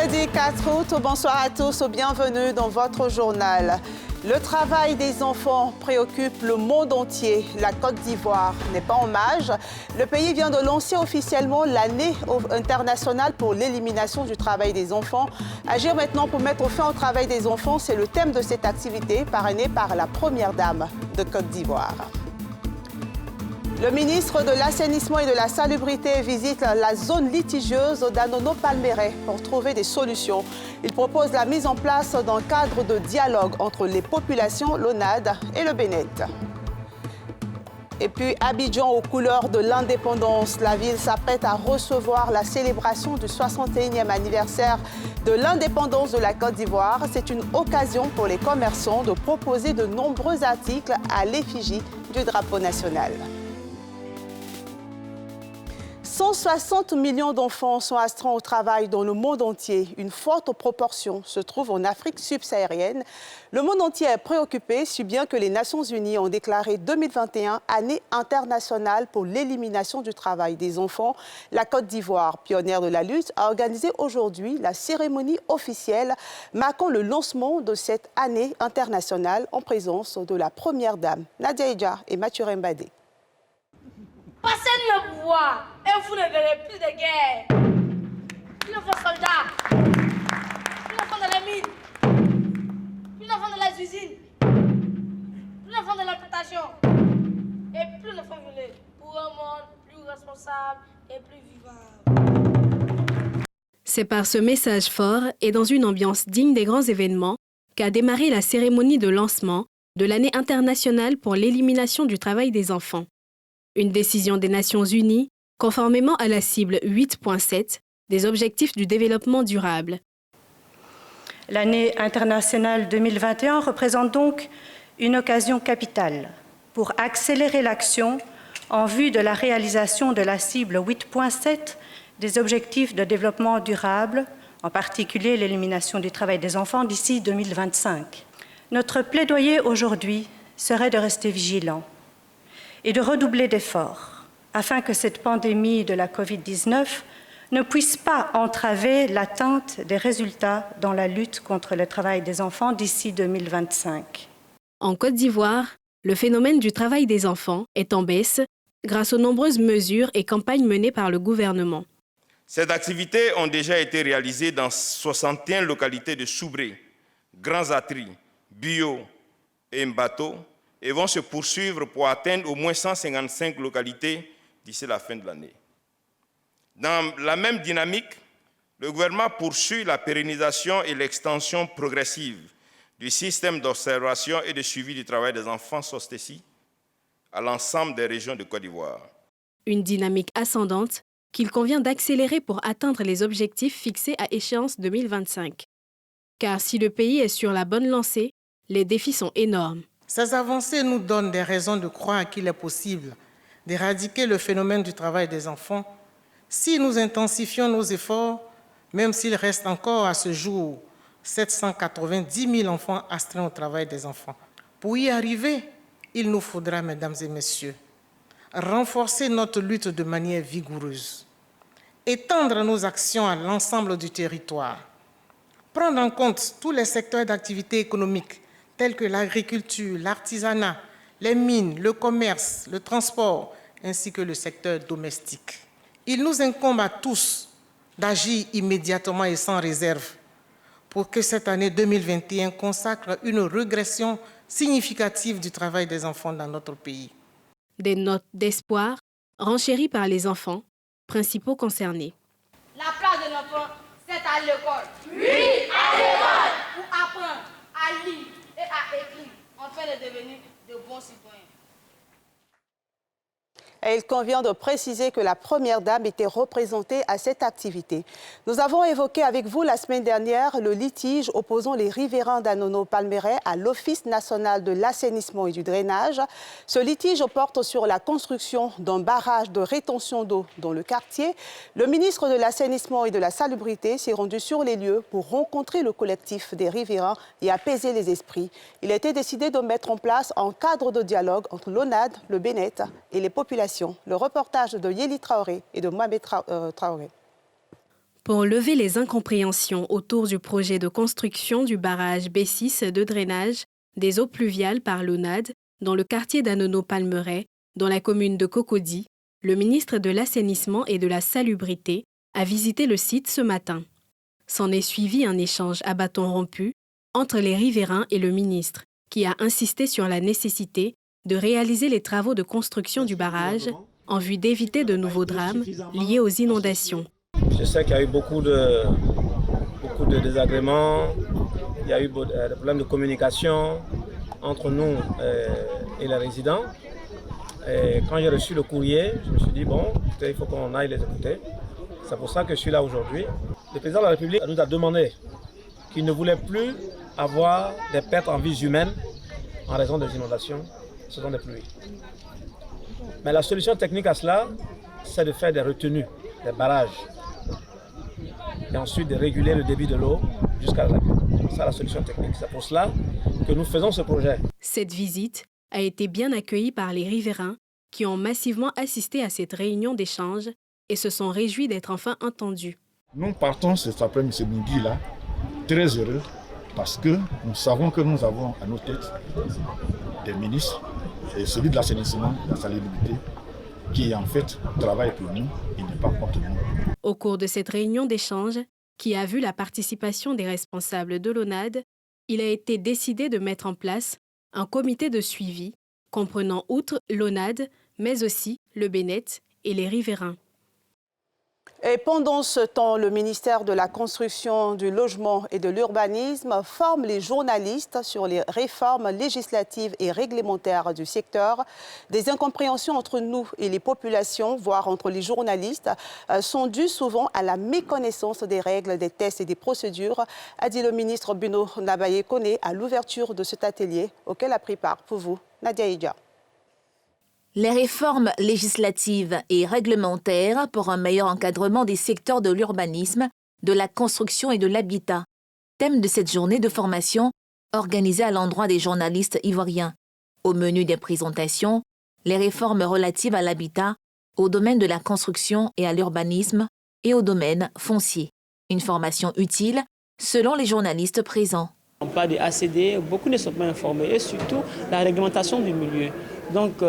Mercredi 4 août, bonsoir à tous, bienvenue dans votre journal. Le travail des enfants préoccupe le monde entier. La Côte d'Ivoire n'est pas en marge. Le pays vient de lancer officiellement l'année internationale pour l'élimination du travail des enfants. Agir maintenant pour mettre fin au travail des enfants, c'est le thème de cette activité parrainée par la première dame de Côte d'Ivoire. Le ministre de l'Assainissement et de la Salubrité visite la zone litigieuse d'Anono-Palmeraie pour trouver des solutions. Il propose la mise en place d'un cadre de dialogue entre les populations, l'ONAD et le Bénin. Et puis, Abidjan aux couleurs de l'indépendance. La ville s'apprête à recevoir la célébration du 61e anniversaire de l'indépendance de la Côte d'Ivoire. C'est une occasion pour les commerçants de proposer de nombreux articles à l'effigie du drapeau national. 160 millions d'enfants sont astreints au travail dans le monde entier. Une forte proportion se trouve en Afrique subsaharienne. Le monde entier est préoccupé, si bien que les Nations Unies ont déclaré 2021 année internationale pour l'élimination du travail des enfants. La Côte d'Ivoire, pionnière de la lutte, a organisé aujourd'hui la cérémonie officielle marquant le lancement de cette année internationale en présence de la première dame, Nadia Edja et Mathieu Mbadé. Passez le pouvoir et vous ne verrez plus de guerre. Plus d'enfants soldats, plus d'enfants dans les mines, plus d'enfants dans les usines, plus d'enfants dans l'implantation et plus d'enfants violés pour un monde plus responsable et plus vivable. C'est par ce message fort et dans une ambiance digne des grands événements qu'a démarré la cérémonie de lancement de l'année internationale pour l'élimination du travail des enfants. Une décision des Nations Unies, conformément à la cible 8.7 des objectifs du développement durable. L'année internationale 2021 représente donc une occasion capitale pour accélérer l'action en vue de la réalisation de la cible 8.7 des objectifs de développement durable, en particulier l'élimination du travail des enfants d'ici 2025. Notre plaidoyer aujourd'hui serait de rester vigilant et de redoubler d'efforts afin que cette pandémie de la Covid-19 ne puisse pas entraver l'atteinte des résultats dans la lutte contre le travail des enfants d'ici 2025. En Côte d'Ivoire, le phénomène du travail des enfants est en baisse grâce aux nombreuses mesures et campagnes menées par le gouvernement. Ces activités ont déjà été réalisées dans 61 localités de Soubré, Grands Atri, Bio et Mbato, et vont se poursuivre pour atteindre au moins 155 localités d'ici la fin de l'année. Dans la même dynamique, le gouvernement poursuit la pérennisation et l'extension progressive du système d'observation et de suivi du travail des enfants SOSTECI à l'ensemble des régions de Côte d'Ivoire. Une dynamique ascendante qu'il convient d'accélérer pour atteindre les objectifs fixés à échéance 2025. Car si le pays est sur la bonne lancée, les défis sont énormes. Ces avancées nous donnent des raisons de croire qu'il est possible d'éradiquer le phénomène du travail des enfants si nous intensifions nos efforts, même s'il reste encore à ce jour 790 000 enfants astreints au travail des enfants. Pour y arriver, il nous faudra, mesdames et messieurs, renforcer notre lutte de manière vigoureuse, étendre nos actions à l'ensemble du territoire, prendre en compte tous les secteurs d'activité économique tels que l'agriculture, l'artisanat, les mines, le commerce, le transport, ainsi que le secteur domestique. Il nous incombe à tous d'agir immédiatement et sans réserve pour que cette année 2021 consacre une régression significative du travail des enfants dans notre pays. Des notes d'espoir renchéries par les enfants, principaux concernés. La place de l'enfant, c'est à l'école. Oui, à l'école. Pour apprendre à lire et à écrire, afin de devenir de bons citoyens. Et il convient de préciser que la première dame était représentée à cette activité. Nous avons évoqué avec vous la semaine dernière le litige opposant les riverains d'Anono-Palmeraie à l'Office national de l'assainissement et du drainage. Ce litige porte sur la construction d'un barrage de rétention d'eau dans le quartier. Le ministre de l'Assainissement et de la Salubrité s'est rendu sur les lieux pour rencontrer le collectif des riverains et apaiser les esprits. Il a été décidé de mettre en place un cadre de dialogue entre l'ONAD, le Bénin et les populations. Le reportage de Yéli Traoré et de Mohamed Traoré. Pour lever les incompréhensions autour du projet de construction du barrage B6 de drainage des eaux pluviales par l'ONAD dans le quartier d'Anono-Palmeraie, dans la commune de Cocody, le ministre de l'Assainissement et de la Salubrité a visité le site ce matin. S'en est suivi un échange à bâton rompu entre les riverains et le ministre, qui a insisté sur la nécessité de réaliser les travaux de construction du barrage en vue d'éviter de nouveaux drames liés aux inondations. Je sais qu'il y a eu beaucoup de désagréments, il y a eu des problèmes de communication entre nous et les résidents. Et quand j'ai reçu le courrier, je me suis dit, bon, il faut qu'on aille les écouter. C'est pour ça que je suis là aujourd'hui. Le président de la République nous a demandé qu'il ne voulait plus avoir des pertes en vies humaines en raison des inondations, ce sont des pluies. Mais la solution technique à cela, c'est de faire des retenues, des barrages. Et ensuite de réguler le débit de l'eau jusqu'à la lagune. C'est ça la solution technique. C'est pour cela que nous faisons ce projet. Cette visite a été bien accueillie par les riverains qui ont massivement assisté à cette réunion d'échange et se sont réjouis d'être enfin entendus. Nous partons cet après-midi-là très heureux parce que nous savons que nous avons à nos têtes des ministres et celui de l'assainissement, de la salubrité, qui en fait travaille pour nous et n'est pas contre nous. Au cours de cette réunion d'échange, qui a vu la participation des responsables de l'ONAD, il a été décidé de mettre en place un comité de suivi comprenant outre l'ONAD, mais aussi le BNET et les riverains. Et pendant ce temps, le ministère de la Construction, du Logement et de l'Urbanisme forme les journalistes sur les réformes législatives et réglementaires du secteur. Des incompréhensions entre nous et les populations, voire entre les journalistes, sont dues souvent à la méconnaissance des règles, des tests et des procédures, a dit le ministre Bruno Nabaye-Koné à l'ouverture de cet atelier auquel a pris part pour vous, Nadia Idja. Les réformes législatives et réglementaires pour un meilleur encadrement des secteurs de l'urbanisme, de la construction et de l'habitat. Thème de cette journée de formation organisée à l'endroit des journalistes ivoiriens. Au menu des présentations, les réformes relatives à l'habitat, au domaine de la construction et à l'urbanisme et au domaine foncier. Une formation utile selon les journalistes présents. On parle des ACD, beaucoup ne sont pas informés et surtout la réglementation du milieu. Donc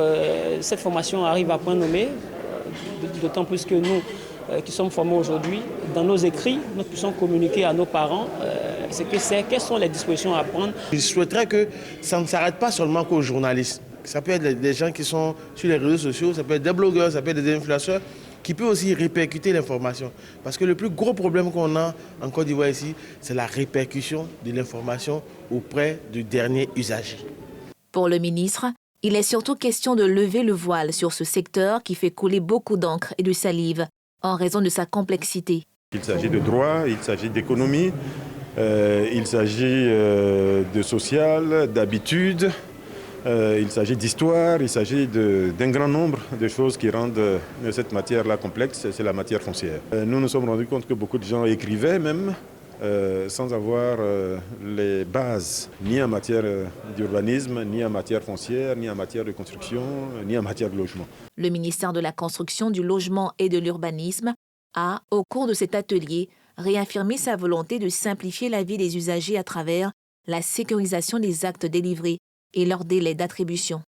cette formation arrive à point nommé, d'autant plus que nous qui sommes formés aujourd'hui, dans nos écrits, nous puissions communiquer à nos parents quelles sont les dispositions à prendre. Je souhaiterais que ça ne s'arrête pas seulement qu'aux journalistes. Ça peut être des gens qui sont sur les réseaux sociaux, ça peut être des blogueurs, ça peut être des influenceurs, qui peut aussi répercuter l'information. Parce que le plus gros problème qu'on a en Côte d'Ivoire ici, c'est la répercussion de l'information auprès du dernier usager. Pour le ministre, il est surtout question de lever le voile sur ce secteur qui fait couler beaucoup d'encre et de salive en raison de sa complexité. Il s'agit de droit, il s'agit d'économie, il s'agit de social, d'habitude. Il s'agit d'histoire, il s'agit d'un grand nombre de choses qui rendent cette matière-là complexe, c'est la matière foncière. Nous nous sommes rendus compte que beaucoup de gens écrivaient même sans avoir les bases, ni en matière d'urbanisme, ni en matière foncière, ni en matière de construction, ni en matière de logement. Le ministère de la Construction, du Logement et de l'Urbanisme a, au cours de cet atelier, réaffirmé sa volonté de simplifier la vie des usagers à travers la sécurisation des actes délivrés et leur délai d'attribution.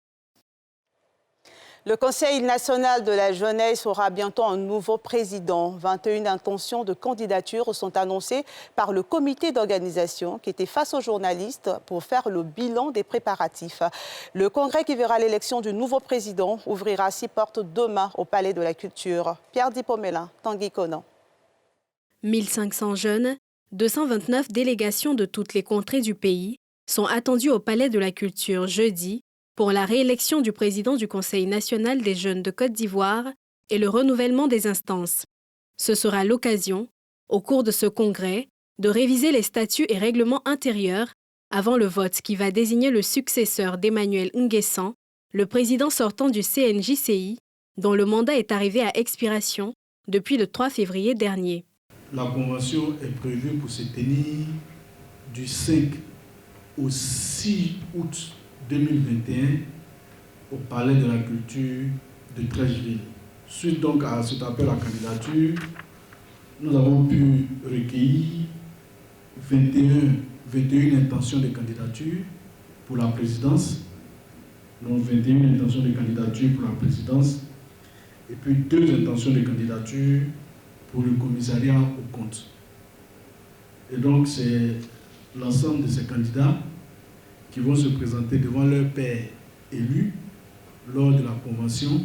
Le Conseil national de la jeunesse aura bientôt un nouveau président. 21 intentions de candidature sont annoncées par le comité d'organisation qui était face aux journalistes pour faire le bilan des préparatifs. Le congrès qui verra l'élection du nouveau président ouvrira ses portes demain au Palais de la Culture. Pierre Dipomela, Tanguy Conan. 1500 jeunes, 229 délégations de toutes les contrées du pays sont attendus au Palais de la Culture jeudi pour la réélection du président du Conseil national des jeunes de Côte d'Ivoire et le renouvellement des instances. Ce sera l'occasion, au cours de ce congrès, de réviser les statuts et règlements intérieurs avant le vote qui va désigner le successeur d'Emmanuel Nguessan, le président sortant du CNJCI, dont le mandat est arrivé à expiration depuis le 3 février dernier. La convention est prévue pour se tenir du 5 au 6 août 2021 au Palais de la Culture de Trècheville. Suite donc à cet appel à candidature, nous avons pu recueillir 21 intentions de candidature pour la présidence. Donc 21 intentions de candidature pour la présidence et puis 2 intentions de candidature pour le commissariat aux comptes. Et donc c'est l'ensemble de ces candidats qui vont se présenter devant leur pairs élus lors de la convention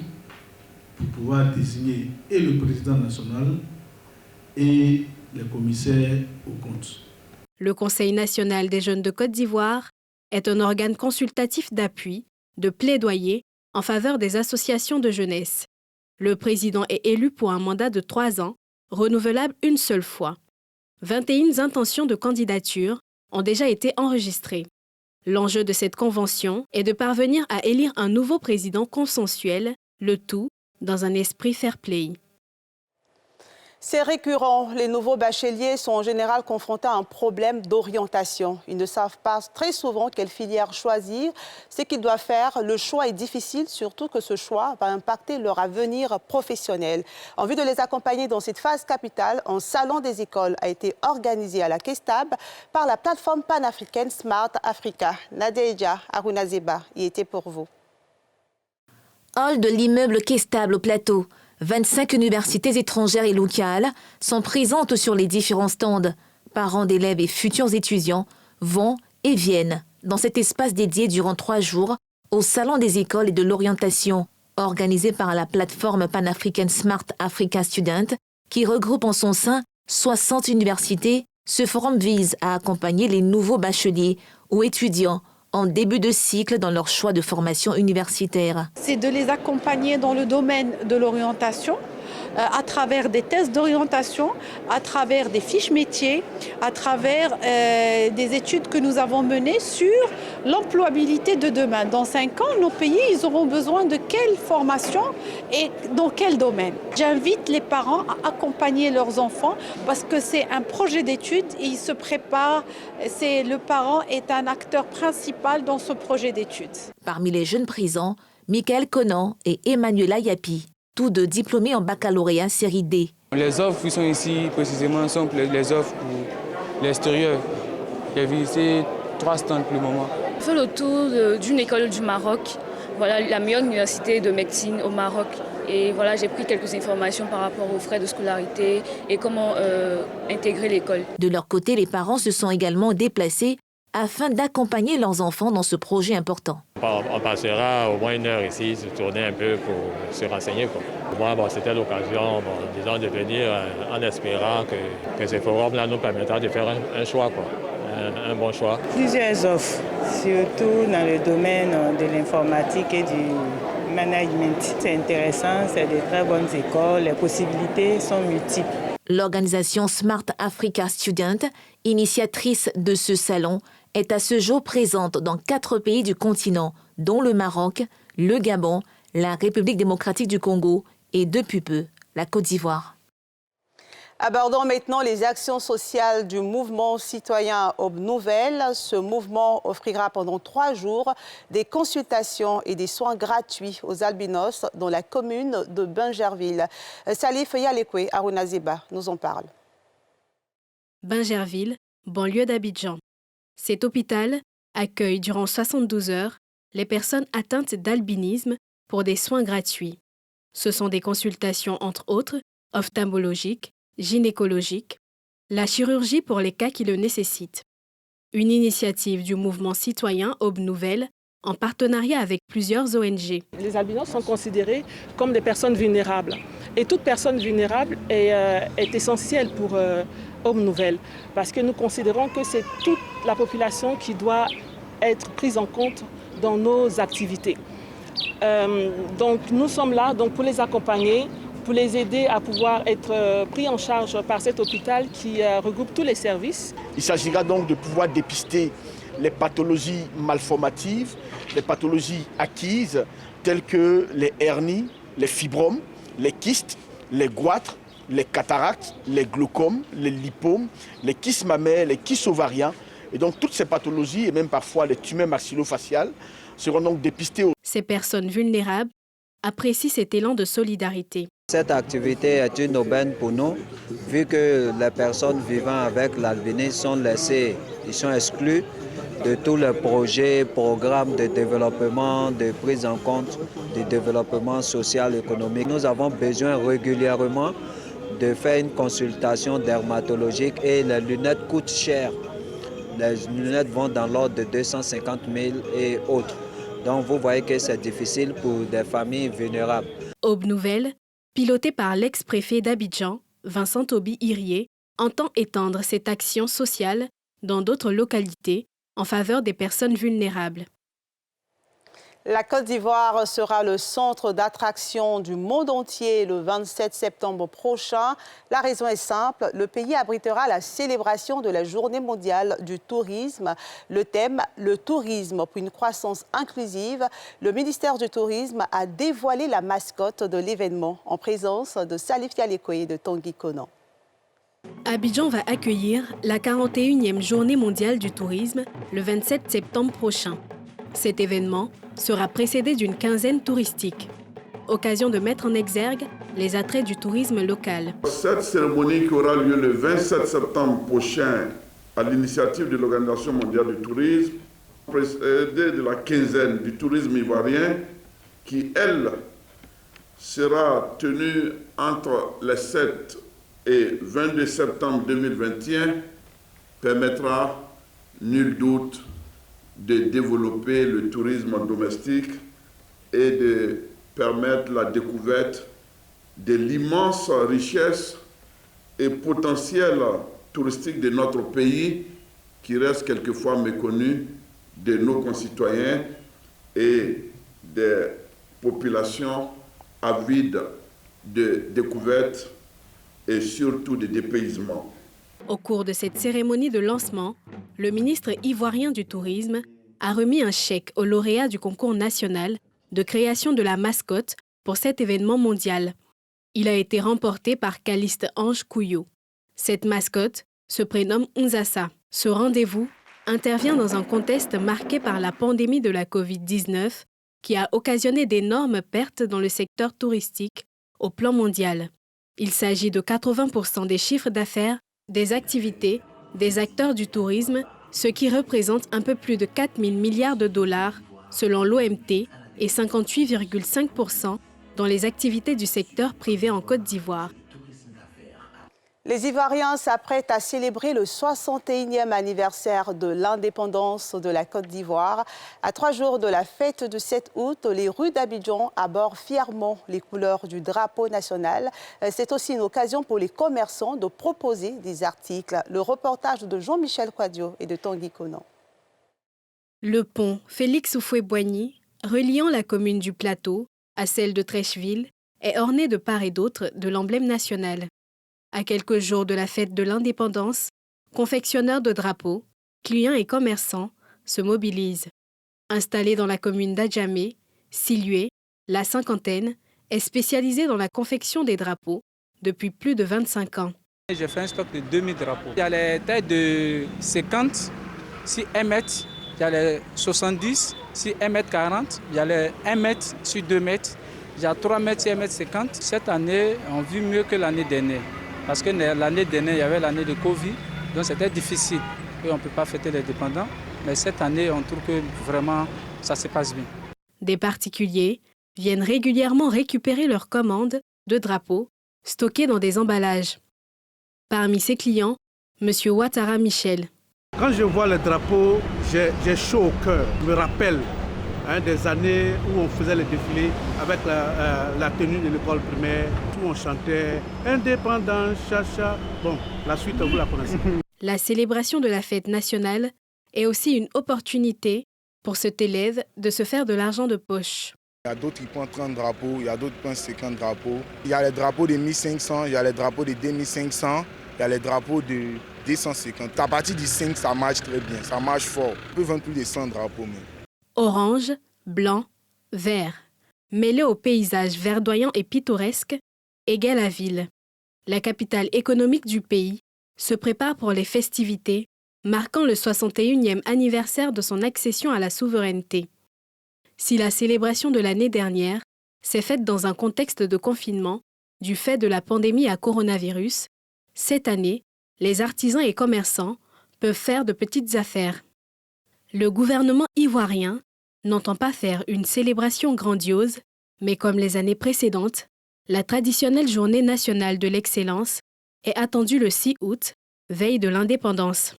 pour pouvoir désigner et le président national et les commissaires aux comptes. Le Conseil national des jeunes de Côte d'Ivoire est un organe consultatif d'appui, de plaidoyer en faveur des associations de jeunesse. Le président est élu pour un mandat de 3 ans, renouvelable une seule fois. 21 intentions de candidature ont déjà été enregistrées. L'enjeu de cette convention est de parvenir à élire un nouveau président consensuel, le tout dans un esprit fair-play. C'est récurrent, les nouveaux bacheliers sont en général confrontés à un problème d'orientation. Ils ne savent pas très souvent quelle filière choisir. Ce qu'ils doivent faire, le choix est difficile, surtout que ce choix va impacter leur avenir professionnel. En vue de les accompagner dans cette phase capitale, un salon des écoles a été organisé à la Kestab par la plateforme panafricaine Smart Africa. Nadeja Arunazeba y était pour vous. Hall de l'immeuble Kestab au plateau. 25 universités étrangères et locales sont présentes sur les différents stands. Parents d'élèves et futurs étudiants vont et viennent dans cet espace dédié durant 3 jours au Salon des écoles et de l'orientation, organisé par la plateforme panafricaine Smart Africa Student, qui regroupe en son sein 60 universités. Ce forum vise à accompagner les nouveaux bacheliers ou étudiants en début de cycle dans leur choix de formation universitaire. C'est de les accompagner dans le domaine de l'orientation, à travers des tests d'orientation, à travers des fiches métiers, à travers des études que nous avons menées sur l'employabilité de demain. Dans 5 ans, nos pays ils auront besoin de quelle formation et dans quel domaine. J'invite les parents à accompagner leurs enfants parce que c'est un projet d'études et ils se préparent. Le parent est un acteur principal dans ce projet d'études. Parmi les jeunes présents, Michael Conan et Emmanuela Yapi, tous 2 diplômés en baccalauréat série D. Les offres qui sont ici précisément sont les offres pour l'extérieur. J'ai visité 3 stands pour le moment. J'ai fait le tour d'une école du Maroc, voilà, la meilleure université de médecine au Maroc. Et voilà, j'ai pris quelques informations par rapport aux frais de scolarité et comment intégrer l'école. De leur côté, les parents se sont également déplacés afin d'accompagner leurs enfants dans ce projet important. On passera au moins 1 heure ici, se tourner un peu pour se renseigner. Pour moi, c'était l'occasion, disons, de venir en espérant que ce forum-là nous permettra de faire un choix, un bon choix. Plusieurs offres, surtout dans le domaine de l'informatique et du management. C'est intéressant, c'est de très bonnes écoles, les possibilités sont multiples. L'organisation Smart Africa Student, initiatrice de ce salon, est à ce jour présente dans 4 pays du continent, dont le Maroc, le Gabon, la République démocratique du Congo et depuis peu, la Côte d'Ivoire. Abordons maintenant les actions sociales du mouvement citoyen Aube Nouvelle. Ce mouvement offrira pendant 3 jours des consultations et des soins gratuits aux albinos dans la commune de Bingerville. Salif Yalekwe Arunazeba nous en parle. Bingerville, banlieue d'Abidjan. Cet hôpital accueille durant 72 heures les personnes atteintes d'albinisme pour des soins gratuits. Ce sont des consultations entre autres ophtalmologiques, gynécologiques, la chirurgie pour les cas qui le nécessitent. Une initiative du mouvement citoyen Aube Nouvelle en partenariat avec plusieurs ONG. Les albinos sont considérés comme des personnes vulnérables. Et toute personne vulnérable est essentielle pour Aube Nouvelle parce que nous considérons que c'est toute la population qui doit être prise en compte dans nos activités. Donc nous sommes là pour les accompagner, pour les aider à pouvoir être pris en charge par cet hôpital qui regroupe tous les services. Il s'agira donc de pouvoir dépister les pathologies malformatives, les pathologies acquises telles que les hernies, les fibromes, les kystes, les goitres, les cataractes, les glaucomes, les lipomes, les kystes mammaires, les kystes ovariens. Et donc toutes ces pathologies et même parfois les tumeurs maxillofaciales seront donc dépistées. Ces personnes vulnérables apprécient cet élan de solidarité. Cette activité est une aubaine pour nous, vu que les personnes vivant avec l'albinisme sont laissées, ils sont exclus de tous les projets, programmes de développement, de prise en compte du développement social et économique. Nous avons besoin régulièrement de faire une consultation dermatologique et les lunettes coûtent cher. Les lunettes vont dans l'ordre de 250 000 et autres. Donc vous voyez que c'est difficile pour des familles vulnérables. Aube Nouvelle, pilotée par l'ex-préfet d'Abidjan, Vincent Toby-Irié, entend étendre cette action sociale dans d'autres localités en faveur des personnes vulnérables. La Côte d'Ivoire sera le centre d'attraction du monde entier le 27 septembre prochain. La raison est simple, le pays abritera la célébration de la Journée mondiale du tourisme. Le thème, le tourisme pour une croissance inclusive. Le ministère du Tourisme a dévoilé la mascotte de l'événement en présence de Salif Yalekoé de Tanguy Konan. Abidjan va accueillir la 41e Journée mondiale du tourisme le 27 septembre prochain. Cet événement sera précédé d'une quinzaine touristique. Occasion de mettre en exergue les attraits du tourisme local. Cette cérémonie qui aura lieu le 27 septembre prochain à l'initiative de l'Organisation mondiale du tourisme, précédée de la quinzaine du tourisme ivoirien, qui, elle, sera tenue entre les 7 et 22 septembre 2021, permettra, nul doute, de développer le tourisme domestique et de permettre la découverte de l'immense richesse et potentiel touristique de notre pays qui reste quelquefois méconnu de nos concitoyens et des populations avides de découvertes et surtout de dépaysement. Au cours de cette cérémonie de lancement, le ministre ivoirien du Tourisme a remis un chèque aux lauréats du concours national de création de la mascotte pour cet événement mondial. Il a été remporté par Caliste Ange Couillot. Cette mascotte se prénomme Unzassa. Ce rendez-vous intervient dans un contexte marqué par la pandémie de la Covid-19 qui a occasionné d'énormes pertes dans le secteur touristique au plan mondial. Il s'agit de 80% des chiffres d'affaires, des activités, des acteurs du tourisme, ce qui représente un peu plus de 4 000 milliards de dollars selon l'OMT et 58,5% dans les activités du secteur privé en Côte d'Ivoire. Les Ivoiriens s'apprêtent à célébrer le 61e anniversaire de l'indépendance de la Côte d'Ivoire. À 3 jours de la fête du 7 août, les rues d'Abidjan abordent fièrement les couleurs du drapeau national. C'est aussi une occasion pour les commerçants de proposer des articles. Le reportage de Jean-Michel Quadio et de Tanguy Konan. Le pont Félix Houphouët-Boigny, reliant la commune du Plateau à celle de Treichville, est orné de part et d'autre de l'emblème national. À quelques jours de la fête de l'indépendance, confectionneurs de drapeaux, clients et commerçants se mobilisent. Installé dans la commune d'Adjamé, Silué, la cinquantaine est spécialisée dans la confection des drapeaux depuis plus de 25 ans. J'ai fait un stock de 2000 drapeaux. Il y a les tailles de 50, sur 1 mètre, il y a les 70, sur 1 mètre 40, il y a les 1 mètre sur 2 mètres, il y a 3 mètres sur 1 mètre 50. Cette année, on vit mieux que l'année dernière. Parce que l'année dernière, il y avait l'année de Covid, donc c'était difficile et on ne peut pas fêter les dépendants. Mais cette année, on trouve que vraiment, ça se passe bien. Des particuliers viennent régulièrement récupérer leurs commandes de drapeaux stockés dans des emballages. Parmi ses clients, M. Ouattara Michel. Quand je vois les drapeaux, j'ai chaud au cœur. Je me rappelle des années où on faisait les défilés avec la tenue de l'école primaire, où on chantait « Indépendant, chacha ». Bon, la suite, vous la connaissez. La célébration de la fête nationale est aussi une opportunité pour cet élève de se faire de l'argent de poche. Il y a d'autres qui prennent 30 drapeaux, il y a d'autres qui prennent 50 drapeaux. Il y a les drapeaux de 1500, il y a les drapeaux de 2500, il y a les drapeaux de 250. À partir du 5, ça marche très bien, ça marche fort. On peut vendre plus de 100 drapeaux même. Orange, blanc, vert. Mêlé au paysage verdoyant et pittoresque, égale la ville. La capitale économique du pays se prépare pour les festivités marquant le 61e anniversaire de son accession à la souveraineté. Si la célébration de l'année dernière s'est faite dans un contexte de confinement, du fait de la pandémie à coronavirus, cette année, les artisans et commerçants peuvent faire de petites affaires. Le gouvernement ivoirien n'entend pas faire une célébration grandiose, mais comme les années précédentes, la traditionnelle journée nationale de l'excellence est attendue le 6 août, veille de l'indépendance.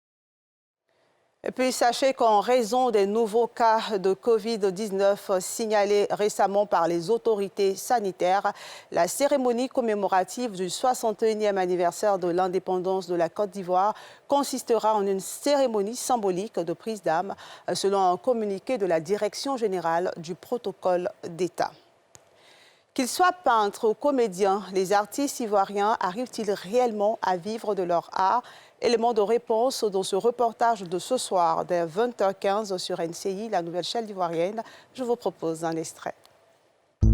Et puis sachez qu'en raison des nouveaux cas de Covid-19 signalés récemment par les autorités sanitaires, la cérémonie commémorative du 61e anniversaire de l'indépendance de la Côte d'Ivoire consistera en une cérémonie symbolique de prise d'âme, selon un communiqué de la Direction générale du protocole d'État. Qu'ils soient peintres ou comédiens, les artistes ivoiriens arrivent-ils réellement à vivre de leur art? Élément de réponse dans ce reportage de ce soir dès 20h15 sur NCI, la nouvelle chaîne ivoirienne. Je vous propose un extrait. Vous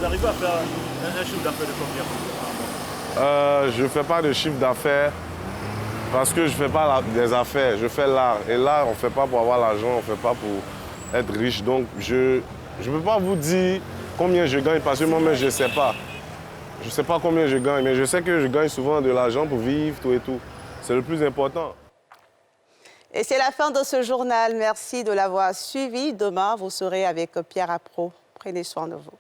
arrivez à faire un chiffre d'affaires de combien? Je ne fais pas de chiffre d'affaires parce que je ne fais pas des affaires, je fais l'art. Et l'art, on ne fait pas pour avoir l'argent, on ne fait pas pour être riche. Donc, je ne peux pas vous dire combien je gagne parce que moi-même, je ne sais pas. Je ne sais pas combien je gagne, mais je sais que je gagne souvent de l'argent pour vivre, tout et tout. C'est le plus important. Et c'est la fin de ce journal. Merci de l'avoir suivi. Demain, vous serez avec Pierre Appro. Prenez soin de vous.